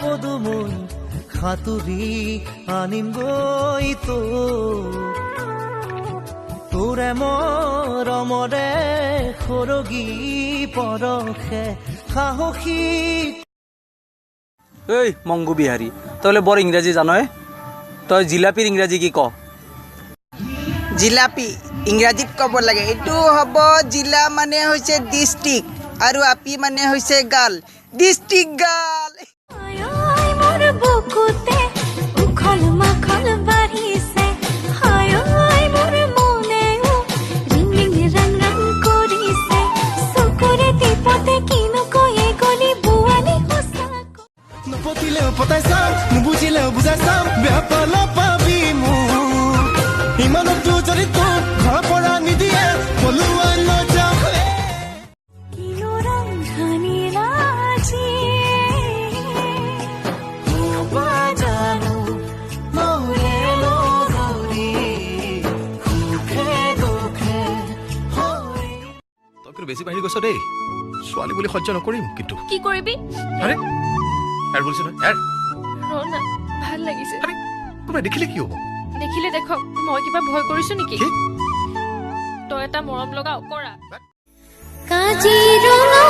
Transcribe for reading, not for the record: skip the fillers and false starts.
পদুমৈ সাঁতুৰি আনিমগৈ তোৰে মৰমৰে সৰগী পৰশে সাহসী। এই মংগু বিহাৰী, তই বৰ ইংৰাজী জানই? তই জিলাপিৰ ইংৰাজী কি ক? জিলাপি ইংৰাজীত ক'ব লাগে। এইটো হ'ব জিলা মানে হৈছে ডিষ্ট্ৰিক্ট আৰু আপি মানে হৈছে গাল। ডিষ্ট্ৰিক্ট গাল। নপতিলেও পতাই চাম, নুবুজিলেও বুজাই চাম, বেয়া পালে পাবি মোক। ইমানতো যদি তোক ঘৰৰ পৰা নিদিয়ে পলুৱাই লৈ যাম। তই বেছি বাঢ়ি গৈছ দেই। ছোৱালী বুলি সহ্য নকৰিম কিন্তু। কি কৰিবি? আৰে এৰ বলিছো নহয়, এৰ। ৰনা, ভাল লাগিছে। আৰে কোনোবাই দেখিলে কি হ'ব? দেখিলে দেখক, মই কিবা ভয় কৰিছো নেকি? কি? তই এটা মৰম লগা অকৰা। কাজিৰঙা